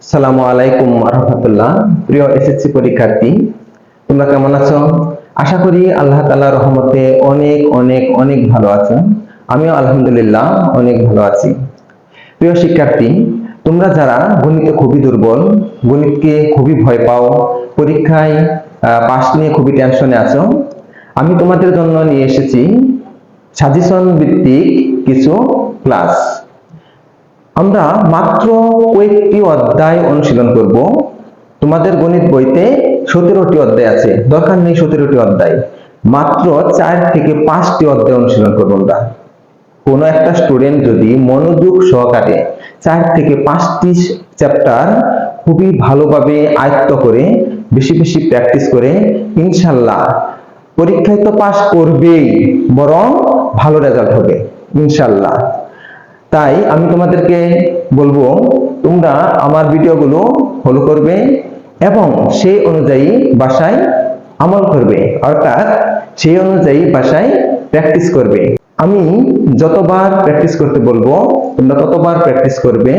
আসসালামু আলাইকুম রাহমাতুল্লাহ। প্রিয় এসএসসি পরীক্ষার্থী, তোমরা কেমন আছো? আশা করি আল্লাহ তাআলার রহমতে অনেক অনেক অনেক ভালো আছো। আমিও আলহামদুলিল্লাহ অনেক ভালো আছি। প্রিয় শিক্ষার্থী, তোমরা যারা গণিতে খুবই দুর্বল, গণিতকে খুবই ভয় পাও, পরীক্ষায় পাস নিয়ে খুবই টেনশনে আছো, আমি তোমাদের জন্য নিয়ে এসেছি সাজেশন ভিত্তিক কিছু ক্লাস। আমরা মাত্র কয়েকটি অধ্যায় অনুশীলন করব। তোমাদের গণিত বইতে 17টি অধ্যায় আছে, দরকার নেই 17টি অধ্যায়, মাত্র 4 থেকে 5টি অধ্যায় অনুশীলন করব আমরা। কোনো একটা স্টুডেন্ট যদি মনোযোগ সহকারে 4 থেকে 5টি চ্যাপ্টার খুবই ভালোভাবে আয়ত্ত করে বেশি বেশি প্র্যাকটিস করে, ইনশাআল্লাহ পরীক্ষায় তো পাস করবেই, বরং ভালো রেজাল্ট হবে ইনশাআল্লাহ। তাই আমি তোমাদেরকে বলবো, তোমরা আমার ভিডিওগুলো ফলো করবে এবং সেই অনুযায়ী বাসায় আমল করবে, অর্থাৎ সেই অনুযায়ী বাসায় প্র্যাকটিস করবে। আমি যতবার প্র্যাকটিস করতে বলবো তোমরা ততবার প্র্যাকটিস করবে।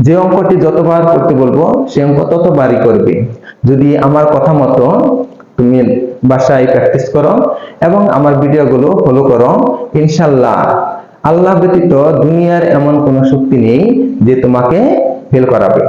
যে অঙ্কটি যতবার করতে বলবো সেই অঙ্ক ততবারই করবে, যদি আমার কথা মতো তুমি বাসায় প্র্যাকটিস করো এবং আমার ভিডিওগুলো ফলো করো। ইনশাআল্লাহ আল্লাহ ব্যতীত দুনিয়ার এমন কোনো শক্তি নেই যে তোমাকে ফেল করাবে।